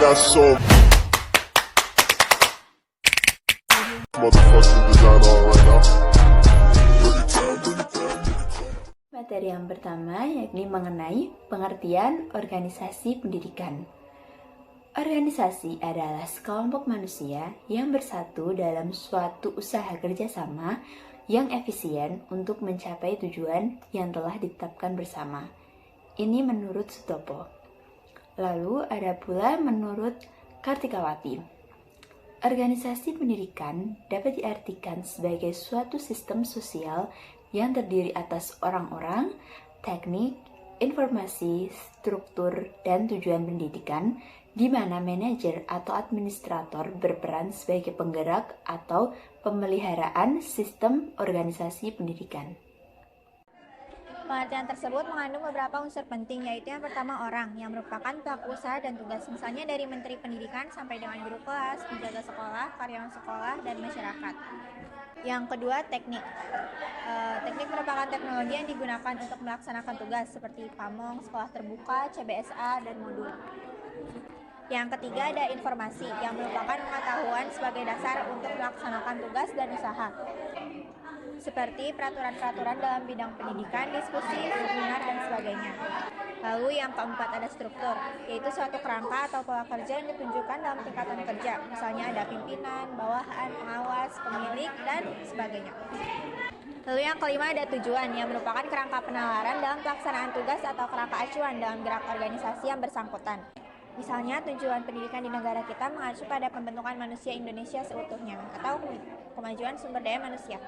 got so motherfucking design on right now. Materi yang pertama yakni mengenai pengertian organisasi pendidikan. Organisasi adalah sekelompok manusia yang bersatu dalam suatu usaha kerjasama yang efisien untuk mencapai tujuan yang telah ditetapkan bersama. Ini menurut Sutopo. Lalu ada pula menurut Kartikawati. Organisasi pendidikan dapat diartikan sebagai suatu sistem sosial yang terdiri atas orang-orang, teknik, informasi, struktur, dan tujuan pendidikan, di mana manajer atau administrator berperan sebagai penggerak atau pemeliharaan sistem organisasi pendidikan. Pengertian tersebut mengandung beberapa unsur penting, yaitu yang pertama orang, yang merupakan pelaku usaha dan tugas, misalnya dari Menteri Pendidikan sampai dengan guru kelas, penjaga sekolah, karyawan sekolah, dan masyarakat. Yang kedua, teknik. Teknik merupakan teknologi yang digunakan untuk melaksanakan tugas, seperti pamong, sekolah terbuka, CBSA, dan modul. Yang ketiga ada informasi, yang merupakan pengetahuan sebagai dasar untuk melaksanakan tugas dan usaha, seperti peraturan-peraturan dalam bidang pendidikan, diskusi, seminar, dan sebagainya. Lalu yang keempat ada struktur, yaitu suatu kerangka atau pola kerja yang ditunjukkan dalam tingkatan kerja, misalnya ada pimpinan, bawahan, pengawas, pemilik, dan sebagainya. Lalu yang kelima ada tujuan, yang merupakan kerangka penalaran dalam pelaksanaan tugas atau kerangka acuan dalam gerak organisasi yang bersangkutan. Misalnya, tujuan pendidikan di negara kita mengacu pada pembentukan manusia Indonesia seutuhnya, atau kemajuan sumber daya manusia.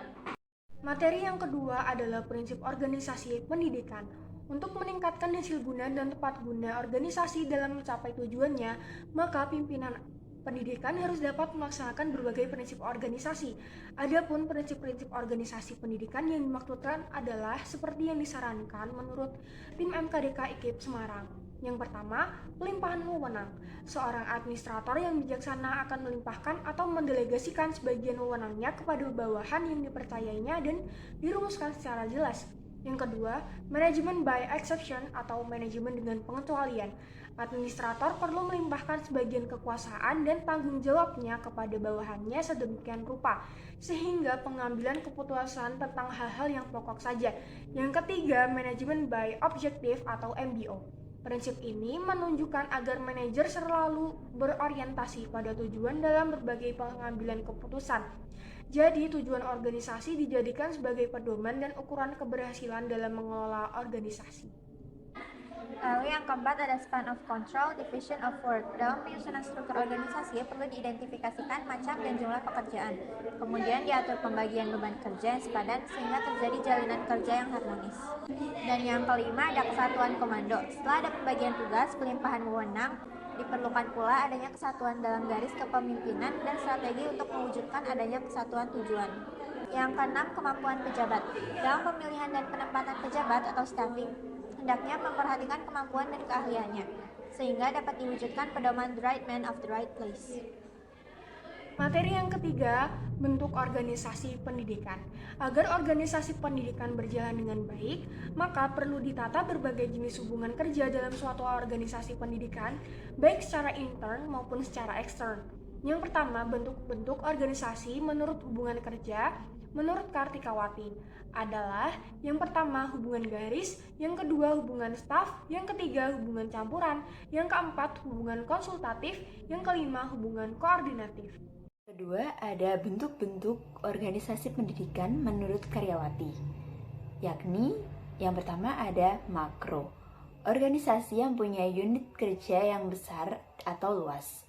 Materi yang kedua adalah prinsip organisasi pendidikan. Untuk meningkatkan hasil guna dan tepat guna organisasi dalam mencapai tujuannya, maka pimpinan pendidikan harus dapat melaksanakan berbagai prinsip organisasi. Adapun prinsip-prinsip organisasi pendidikan yang dimaksudkan adalah seperti yang disarankan menurut tim MKDK IKIP Semarang. Yang pertama, pelimpahan wewenang. Seorang administrator yang bijaksana akan melimpahkan atau mendelegasikan sebagian wewenangnya kepada bawahan yang dipercayainya dan dirumuskan secara jelas. Yang kedua, manajemen by exception atau manajemen dengan pengecualian. Administrator perlu melimpahkan sebagian kekuasaan dan tanggung jawabnya kepada bawahannya sedemikian rupa, sehingga pengambilan keputusan tentang hal-hal yang pokok saja. Yang ketiga, manajemen by objective atau MBO. Prinsip ini menunjukkan agar manajer selalu berorientasi pada tujuan dalam berbagai pengambilan keputusan. Jadi, tujuan organisasi dijadikan sebagai pedoman dan ukuran keberhasilan dalam mengelola organisasi. Lalu yang keempat ada span of control, division of work. Dalam penyusunan struktur organisasi perlu diidentifikasikan macam dan jumlah pekerjaan. Kemudian diatur pembagian beban kerja yang sepadan sehingga terjadi jalinan kerja yang harmonis. Dan yang kelima ada kesatuan komando. Setelah ada pembagian tugas, pelimpahan wewenang, diperlukan pula adanya kesatuan dalam garis kepemimpinan dan strategi untuk mewujudkan adanya kesatuan tujuan. Yang keenam, kemampuan pejabat. Dalam pemilihan dan penempatan pejabat atau staffing, hendaknya memperhatikan kemampuan dan keahliannya, sehingga dapat diwujudkan pedoman the right man of the right place. Materi yang ketiga, bentuk organisasi pendidikan. Agar organisasi pendidikan berjalan dengan baik, maka perlu ditata berbagai jenis hubungan kerja dalam suatu organisasi pendidikan, baik secara intern maupun secara ekstern. Yang pertama, bentuk-bentuk organisasi menurut hubungan kerja, menurut Kartikawati, adalah yang pertama hubungan garis, yang kedua hubungan staf, yang ketiga hubungan campuran, yang keempat hubungan konsultatif, yang kelima hubungan koordinatif. Kedua, ada bentuk-bentuk organisasi pendidikan menurut Karyawati, yakni yang pertama ada makro, organisasi yang punya unit kerja yang besar atau luas.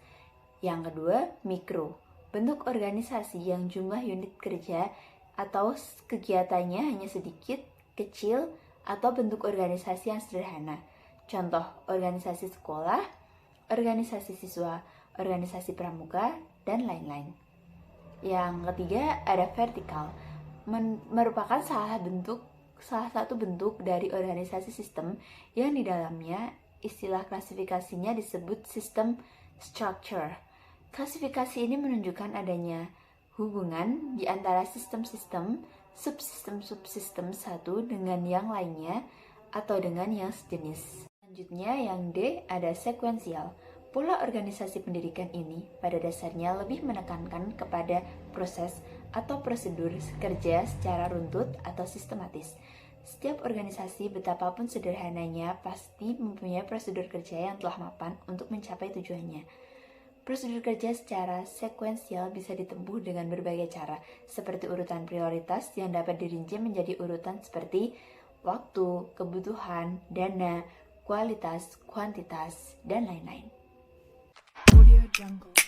Yang kedua, mikro, bentuk organisasi yang jumlah unit kerja atau kegiatannya hanya sedikit, kecil, atau bentuk organisasi yang sederhana. Contoh, organisasi sekolah, organisasi siswa, organisasi pramuka, dan lain-lain. Yang ketiga ada vertikal, merupakan salah satu bentuk dari organisasi sistem yang di dalamnya istilah klasifikasinya disebut sistem structure. Klasifikasi ini menunjukkan adanya hubungan di antara sistem-sistem, subsistem-subsistem satu dengan yang lainnya atau dengan yang sejenis. Selanjutnya yang D ada sekuensial. Pola organisasi pendidikan ini pada dasarnya lebih menekankan kepada proses atau prosedur kerja secara runtut atau sistematis. Setiap organisasi betapapun sederhananya pasti mempunyai prosedur kerja yang telah mapan untuk mencapai tujuannya. Prosedur kerja secara sekuensial bisa ditempuh dengan berbagai cara, seperti urutan prioritas yang dapat dirinci menjadi urutan seperti waktu, kebutuhan, dana, kualitas, kuantitas, dan lain-lain. Audio Jungle.